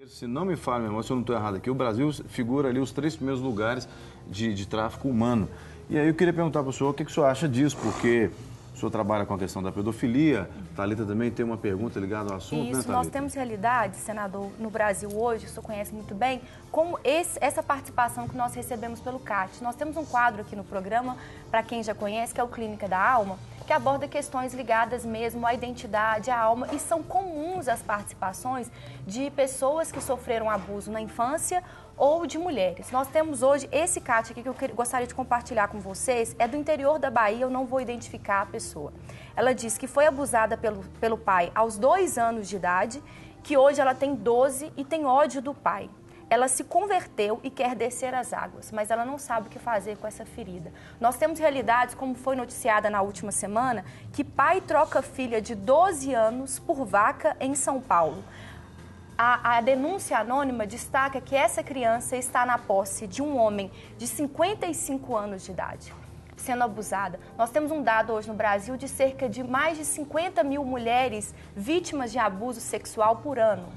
Se não me falha, meu irmão, se eu não estou errado aqui, o Brasil figura ali os 3 primeiros lugares de tráfico humano. E aí eu queria perguntar para o senhor o que o senhor acha disso, porque o senhor trabalha com a questão da pedofilia, Thalita também tem uma pergunta ligada ao assunto, Isso, né, Thalita? nós temos realidade, senador, no Brasil hoje, o senhor conhece muito bem, como essa participação que nós recebemos pelo CAT. Nós temos um quadro aqui no programa, para quem já conhece, que é o Clínica da Alma, que aborda questões ligadas mesmo à identidade, à alma, e são comuns as participações de pessoas que sofreram abuso na infância ou de mulheres. Nós temos hoje esse CAT aqui que eu gostaria de compartilhar com vocês, é do interior da Bahia, eu não vou identificar a pessoa. Ela diz que foi abusada pelo pai aos 2 anos de idade, que hoje ela tem 12 e tem ódio do pai. Ela se converteu e quer descer as águas, mas ela não sabe o que fazer com essa ferida. Nós temos realidades, como foi noticiada na última semana, que pai troca filha de 12 anos por vaca em São Paulo. A denúncia anônima destaca que essa criança está na posse de um homem de 55 anos de idade, sendo abusada. Nós temos um dado hoje no Brasil de cerca de mais de 50 mil mulheres vítimas de abuso sexual por ano.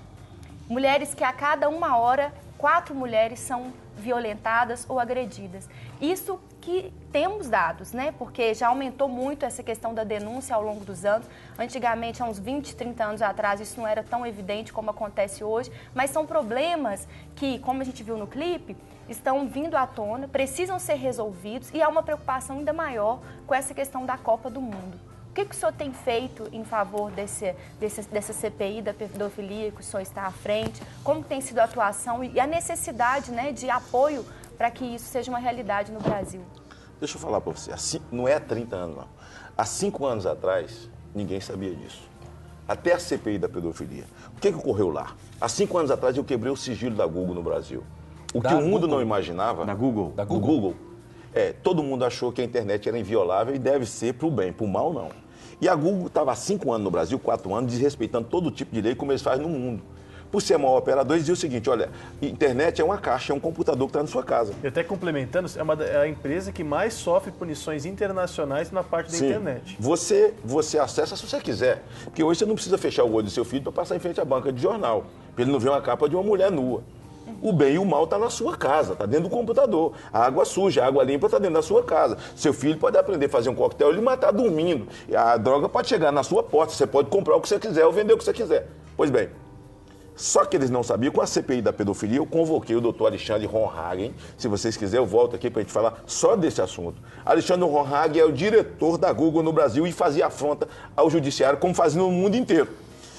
Mulheres que a cada 1 hora, 4 mulheres são violentadas ou agredidas. Isso que temos dados, né? Porque já aumentou muito essa questão da denúncia ao longo dos anos. Antigamente, há uns 20, 30 anos atrás, isso não era tão evidente como acontece hoje, mas são problemas que, como a gente viu no clipe, estão vindo à tona, precisam ser resolvidos e há uma preocupação ainda maior com essa questão da Copa do Mundo. O que o senhor tem feito em favor dessa CPI da pedofilia, que o senhor está à frente? Como tem sido a atuação e a necessidade, né, de apoio para que isso seja uma realidade no Brasil? Deixa eu falar para você, não é há 30 anos, não. Há 5 anos atrás, ninguém sabia disso. Até a CPI da pedofilia. O que ocorreu lá? Há 5 anos atrás, eu quebrei o sigilo da Google no Brasil. O que o mundo não imaginava... Da Google? Da Google. Todo mundo achou que a internet era inviolável e deve ser para o bem, para o mal não. E a Google estava há 5 anos no Brasil, 4 anos, desrespeitando todo tipo de lei como eles fazem no mundo. Por ser a maior operadora, dizia o seguinte, olha, internet é uma caixa, é um computador que está na sua casa. E até complementando, é a empresa que mais sofre punições internacionais na parte da internet. Você acessa se você quiser, porque hoje você não precisa fechar o olho do seu filho para passar em frente à banca de jornal, para ele não ver uma capa de uma mulher nua. O bem e o mal está na sua casa, está dentro do computador. A água suja, a água limpa está dentro da sua casa. Seu filho pode aprender a fazer um coquetel e lhe matar dormindo. A droga pode chegar na sua porta, você pode comprar o que você quiser ou vender o que você quiser. Pois bem, só que eles não sabiam, com a CPI da pedofilia, eu convoquei o doutor Alexandre Ronhagen. Se vocês quiserem, eu volto aqui para a gente falar só desse assunto. Alexandre Ronhagen é o diretor da Google no Brasil e fazia afronta ao judiciário, como fazia no mundo inteiro.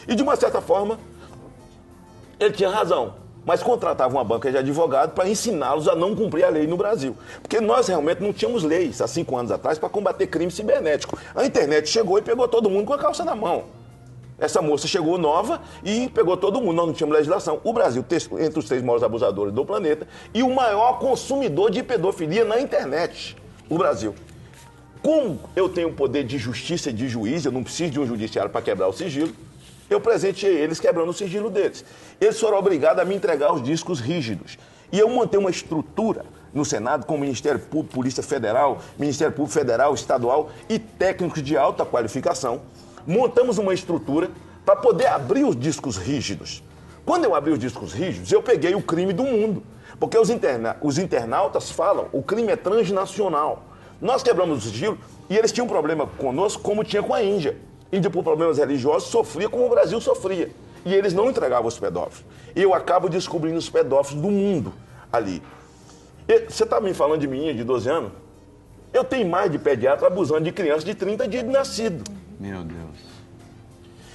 E, de uma certa forma, ele tinha razão. Mas contratava uma banca de advogado para ensiná-los a não cumprir a lei no Brasil. Porque nós realmente não tínhamos leis há 5 anos atrás para combater crime cibernético. A internet chegou e pegou todo mundo com a calça na mão. Essa moça chegou nova e pegou todo mundo, nós não tínhamos legislação. O Brasil, entre os 3 maiores abusadores do planeta, e o maior consumidor de pedofilia na internet, o Brasil. Como eu tenho poder de justiça e de juiz, eu não preciso de um judiciário para quebrar o sigilo, eu presenteei eles quebrando o sigilo deles. Eles foram obrigados a me entregar os discos rígidos. E eu montei uma estrutura no Senado com o Ministério Público, Polícia Federal, Ministério Público Federal, Estadual e técnicos de alta qualificação. Montamos uma estrutura para poder abrir os discos rígidos. Quando eu abri os discos rígidos, eu peguei o crime do mundo. Porque os internautas falam, o crime é transnacional. Nós quebramos o sigilo e eles tinham um problema conosco como tinha com a Índia. Índia, por problemas religiosos, sofria como o Brasil sofria. E eles não entregavam os pedófilos. E eu acabo descobrindo os pedófilos do mundo ali. Você está me falando de menina de 12 anos? Eu tenho mais de pediatra abusando de criança de 30 dias de nascido. Meu Deus.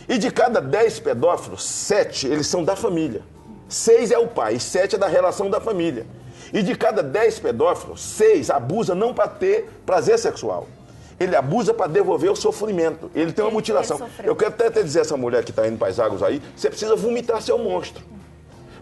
E de cada 10 pedófilos, 7 eles são da família. 6 é o pai, 7 é da relação da família. E de cada 10 pedófilos, 6 abusa não para ter prazer sexual. Ele abusa para devolver o sofrimento. Ele tem uma mutilação. Eu quero até dizer a essa mulher que está indo para as águas aí, você precisa vomitar seu monstro.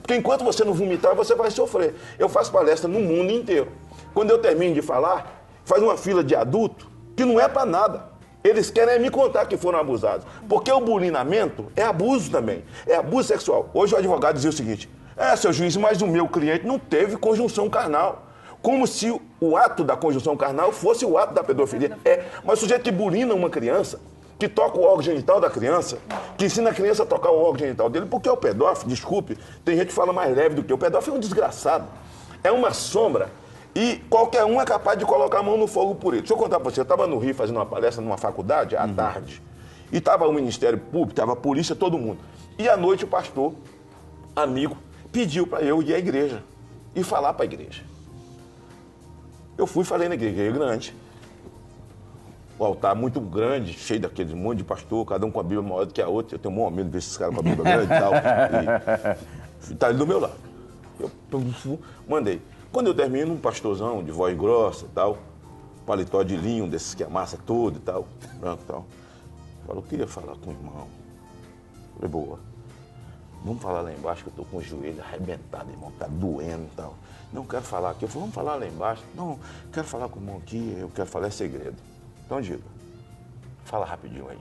Porque enquanto você não vomitar, você vai sofrer. Eu faço palestra no mundo inteiro. Quando eu termino de falar, faz uma fila de adulto que não é para nada. Eles querem me contar que foram abusados. Porque o bulinamento é abuso também. É abuso sexual. Hoje o advogado dizia o seguinte, seu juiz, mas o meu cliente não teve conjunção carnal. Como se o ato da conjunção carnal fosse o ato da pedofilia. Mas o sujeito que bulina uma criança, que toca o órgão genital da criança, que ensina a criança a tocar o órgão genital dele, porque o pedófilo, desculpe, tem gente que fala mais leve do que o pedófilo é um desgraçado. É uma sombra. E qualquer um é capaz de colocar a mão no fogo por ele. Deixa eu contar pra você, eu estava no Rio fazendo uma palestra numa faculdade, à tarde, e estava o Ministério Público, estava a polícia, todo mundo. E à noite o pastor, amigo, pediu para eu ir à igreja e falar para a igreja. Eu fui e falei na igreja, grande. O altar muito grande, cheio daqueles monte de pastor, cada um com a Bíblia maior do que a outra. Eu tenho um bom medo de ver esses caras com a Bíblia grande e tal. E tá ali do meu lado. Eu mandei. Quando eu termino, um pastorzão de voz grossa e tal, paletó de linho, desses que amassa todo e tal, branco e tal. Falou, eu queria falar com o irmão. Falei, boa. Vamos falar lá embaixo que eu tô com o joelho arrebentado, irmão, tá doendo e tal. Não, quero falar aqui. Eu falei, vamos falar lá embaixo. Não, quero falar com o irmão aqui, eu quero falar, é segredo. Então diga, fala rapidinho aí.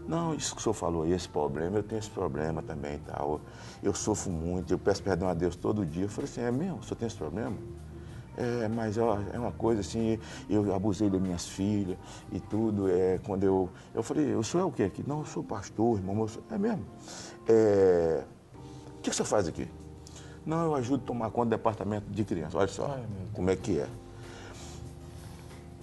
Não, isso que o senhor falou aí, esse problema, eu tenho esse problema também e tal. Eu sofro muito, eu peço perdão a Deus todo dia. Eu falei assim, é mesmo? O senhor tem esse problema? É, mas ó, é uma coisa assim, eu abusei das minhas filhas e tudo. Quando eu falei, o senhor é o quê aqui? Não, eu sou pastor, irmão. É mesmo? O que o senhor faz aqui? Não, eu ajudo a tomar conta do departamento de criança. Olha só como é que é.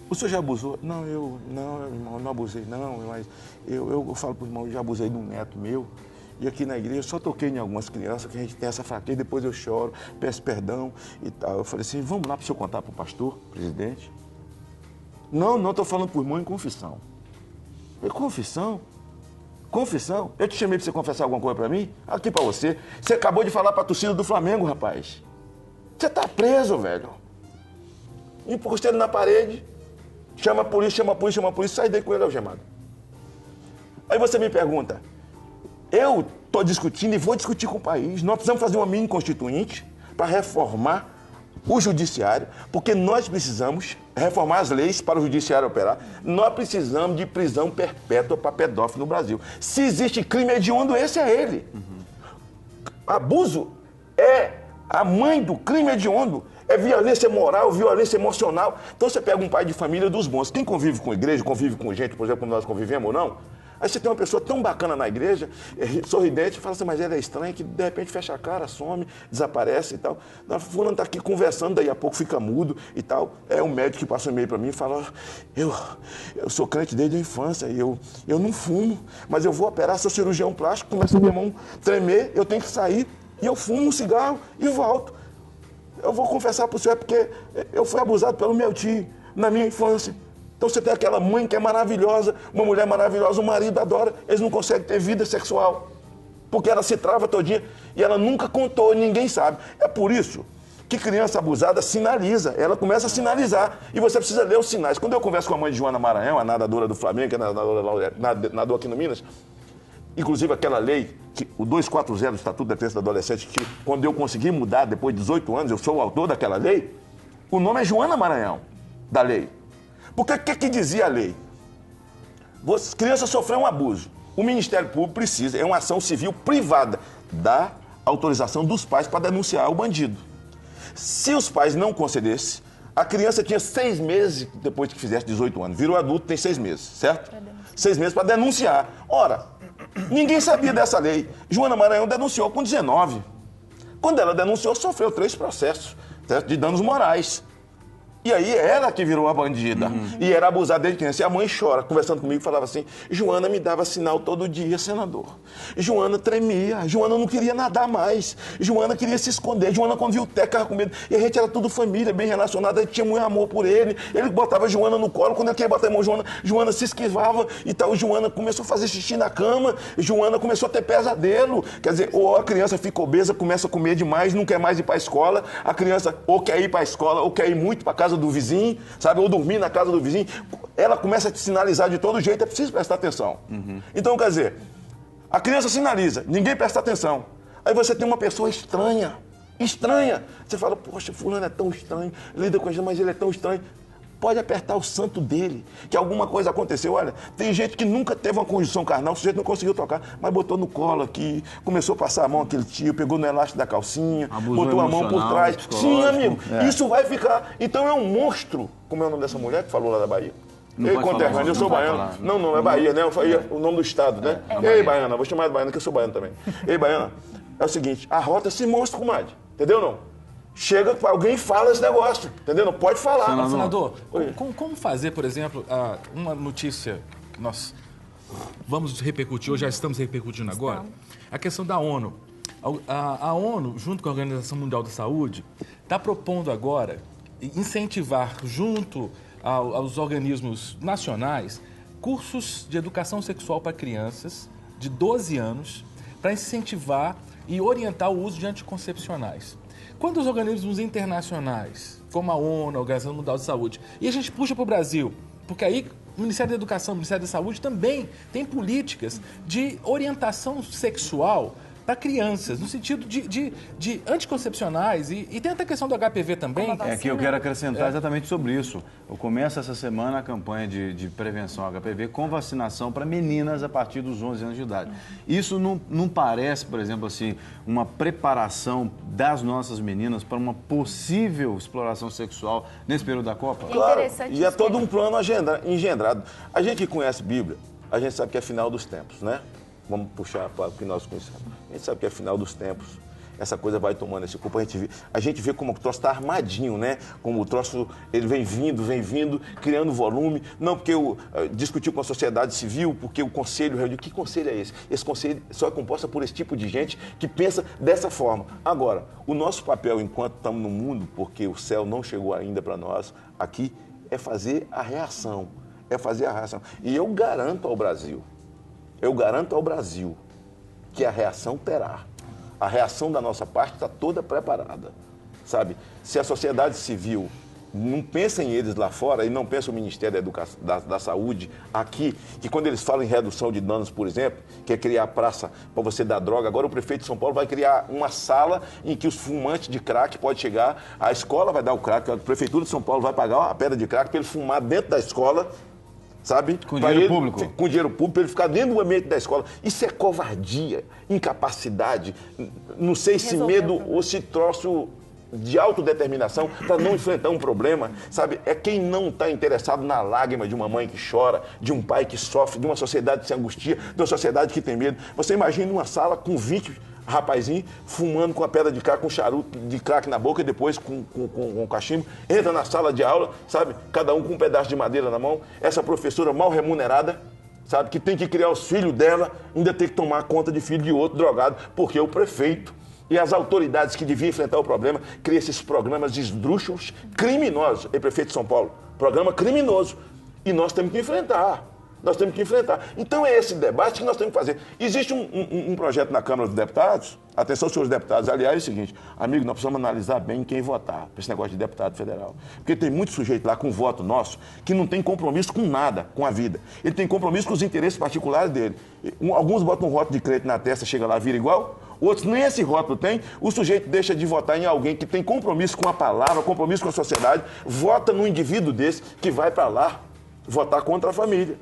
O senhor já abusou? Não, irmão, não abusei, não. Mas eu falo para o irmão, eu já abusei de um neto meu. E aqui na igreja, eu só toquei em algumas crianças que a gente tem essa fraqueza, depois eu choro, peço perdão e tal. Eu falei assim, vamos lá para o senhor contar para o pastor, presidente? Não, estou falando para o irmão em confissão. Eu falei, confissão? Confissão? Eu te chamei para você confessar alguma coisa para mim? Aqui para você. Você acabou de falar para a torcida do Flamengo, rapaz. Você está preso, velho. Encostei ele na parede. Chama a polícia, sai daí com ele algemado. Aí você me pergunta, eu estou discutindo e vou discutir com o país. Nós precisamos fazer uma mini constituinte para reformar o judiciário, porque nós precisamos reformar as leis para o judiciário operar. Nós precisamos de prisão perpétua para pedófilo no Brasil. Se existe crime hediondo, esse é ele. Abuso é a mãe do crime hediondo. É violência moral, violência emocional. Então você pega um pai de família dos bons. Quem convive com a igreja, convive com gente, por exemplo, como nós convivemos ou não, aí você tem uma pessoa tão bacana na igreja, sorridente, fala assim, mas ela é estranha, que de repente fecha a cara, some, desaparece e tal. Fulano está aqui conversando, daí a pouco fica mudo e tal. É um médico que passa um e-mail para mim e fala, eu sou crente desde a infância, eu não fumo, mas eu vou operar, sou cirurgião plástico, começa a minha mão tremer, eu tenho que sair, e eu fumo um cigarro e volto. Eu vou confessar para o senhor, porque eu fui abusado pelo meu tio na minha infância. Então você tem aquela mãe que é maravilhosa, uma mulher maravilhosa, o marido adora, eles não conseguem ter vida sexual, porque ela se trava todinha e ela nunca contou, ninguém sabe. É por isso que criança abusada sinaliza, ela começa a sinalizar e você precisa ler os sinais. Quando eu converso com a mãe de Joana Maranhão, a nadadora do Flamengo, que é nadador aqui no Minas, inclusive aquela lei, o 240 do Estatuto da Criança e do Adolescente, que quando eu consegui mudar depois de 18 anos, eu sou o autor daquela lei, o nome é Joana Maranhão, da lei. Porque o que dizia a lei? Criança sofreu um abuso. O Ministério Público precisa, é uma ação civil privada, da autorização dos pais para denunciar o bandido. Se os pais não concedessem, a criança tinha 6 meses depois que fizesse 18 anos. Virou adulto, tem 6 meses, certo? 6 meses para denunciar. Ora, ninguém sabia dessa lei. Joana Maranhão denunciou com 19. Quando ela denunciou, sofreu 3 processos, certo? De danos morais. E aí ela que virou a bandida. E era abusada desde criança. E a mãe chora, conversando comigo, falava assim, Joana me dava sinal todo dia, senador. Joana tremia, Joana não queria nadar mais. Joana queria se esconder. Joana, quando viu o Teca, ficava com medo. E a gente era tudo família, bem relacionada, a gente tinha muito amor por ele. Ele botava Joana no colo, quando ele queria botar a mão, Joana se esquivava e tal. Joana começou a fazer xixi na cama. Joana começou a ter pesadelo. Quer dizer, ou a criança fica obesa, começa a comer demais, não quer mais ir para a escola. A criança ou quer ir para a escola, ou quer ir muito para casa do vizinho, sabe? Ou dormir na casa do vizinho. Ela começa a te sinalizar de todo jeito, é preciso prestar atenção. Então, quer dizer, a criança sinaliza, ninguém presta atenção. Aí você tem uma pessoa estranha. Você fala, poxa, fulano é tão estranho, lida com ele, mas ele é tão estranho. Pode apertar o santo dele, que alguma coisa aconteceu. Olha, tem gente que nunca teve uma conjunção carnal, o sujeito não conseguiu tocar, mas botou no colo aqui, começou a passar a mão aquele tio, pegou no elástico da calcinha, Abusou botou a mão por trás. Sim, amigo, é. isso vai ficar. Então é um monstro, como é o nome dessa mulher que falou lá da Bahia? Não Ei, pode falar conterrâneo, nome, eu sou não pode baiano. falar. Não é Bahia, né? Eu falei o nome do estado, né? Ei, Baiana, vou chamar de Baiana, que eu sou baiano também. Ei, Baiana, é o seguinte, a rota se mostra, comadre. Entendeu, não? Chega, alguém fala esse negócio, entendeu? Não pode falar. Senador, como fazer, por exemplo, uma notícia que nós vamos repercutir, ou já estamos repercutindo agora, a questão da ONU. A ONU, junto com a Organização Mundial da Saúde, está propondo agora incentivar, junto aos organismos nacionais, cursos de educação sexual para crianças de 12 anos, para incentivar e orientar o uso de anticoncepcionais. Quando os organismos internacionais, como a ONU, a Organização Mundial da Saúde, e a gente puxa para o Brasil, porque aí o Ministério da Educação, o Ministério da Saúde também tem políticas de orientação sexual para crianças, no sentido de anticoncepcionais e tem até a questão do HPV também. É que eu quero acrescentar exatamente sobre isso. Eu começo essa semana a campanha de prevenção ao HPV com vacinação para meninas a partir dos 11 anos de idade. Isso não parece, por exemplo, assim, uma preparação das nossas meninas para uma possível exploração sexual nesse período da Copa? Claro, e é todo um plano engendrado. A gente que conhece Bíblia, a gente sabe que é final dos tempos, né? Vamos puxar para o que nós conhecemos. A gente sabe que é final dos tempos. Essa coisa vai tomando esse corpo. A gente vê como o troço está armadinho, né? Como o troço, ele vem vindo, criando volume. Não porque discutiu com a sociedade civil, porque o conselho reuniu. Que conselho é esse? Esse conselho só é composto por esse tipo de gente que pensa dessa forma. Agora, o nosso papel enquanto estamos no mundo, porque o céu não chegou ainda para nós aqui, é fazer a reação. E eu garanto ao Brasil que a reação terá. A reação da nossa parte está toda preparada, sabe? Se a sociedade civil não pensa em eles lá fora e não pensa o Ministério da Saúde aqui, que quando eles falam em redução de danos, por exemplo, que é criar praça para você dar droga, agora o prefeito de São Paulo vai criar uma sala em que os fumantes de crack podem chegar, a escola vai dar o crack, a prefeitura de São Paulo vai pagar uma pedra de crack para ele fumar dentro da escola, sabe? Com dinheiro público. Com dinheiro público, para ele ficar dentro do ambiente da escola. Isso é covardia, incapacidade, não sei se medo ou se troço de autodeterminação para não enfrentar um problema, sabe? É quem não está interessado na lágrima de uma mãe que chora, de um pai que sofre, de uma sociedade que se angustia, de uma sociedade que tem medo. Você imagina uma sala com 20 rapazinho fumando com a pedra de crack, com charuto de crack na boca e depois com cachimbo, entra na sala de aula, sabe? Cada um com um pedaço de madeira na mão, essa professora mal remunerada, sabe? Que tem que criar os filhos dela, ainda tem que tomar conta de filho de outro drogado, porque o prefeito e as autoridades que deviam enfrentar o problema criam esses programas esdrúxulos, criminosos. E prefeito de São Paulo, programa criminoso. E nós temos que enfrentar. Então é esse debate que nós temos que fazer. Existe um projeto na Câmara dos Deputados, atenção, senhores deputados, aliás, é o seguinte, amigo, nós precisamos analisar bem quem votar para esse negócio de deputado federal. Porque tem muito sujeito lá com voto nosso que não tem compromisso com nada, com a vida. Ele tem compromisso com os interesses particulares dele. Alguns botam um rótulo de crente na testa, chega lá, vira igual. Outros nem esse rótulo tem. O sujeito deixa de votar em alguém que tem compromisso com a palavra, compromisso com a sociedade, vota num indivíduo desse que vai para lá votar contra a família.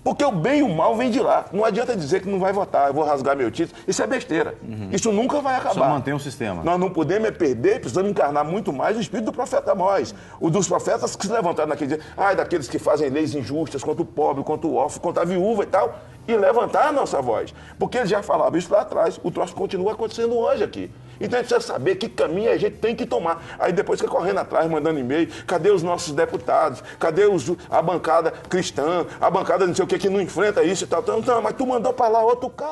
Porque o bem e o mal vem de lá. Não adianta dizer que não vai votar, eu vou rasgar meu título. Isso é besteira. Isso nunca vai acabar. Só mantém o sistema. Nós não podemos perder, precisamos encarnar muito mais o espírito do profeta Amós. O dos profetas que se levantaram naquele dia. Daqueles que fazem leis injustas contra o pobre, contra o órfão, contra a viúva e tal. E levantar a nossa voz. Porque ele já falava isso lá atrás. O troço continua acontecendo hoje aqui. Então a gente precisa saber que caminho a gente tem que tomar. Aí depois fica correndo atrás, mandando e-mail. Cadê os nossos deputados? Cadê a bancada cristã? A bancada não sei o que não enfrenta isso e tal. Então, mas tu mandou para lá outro cara.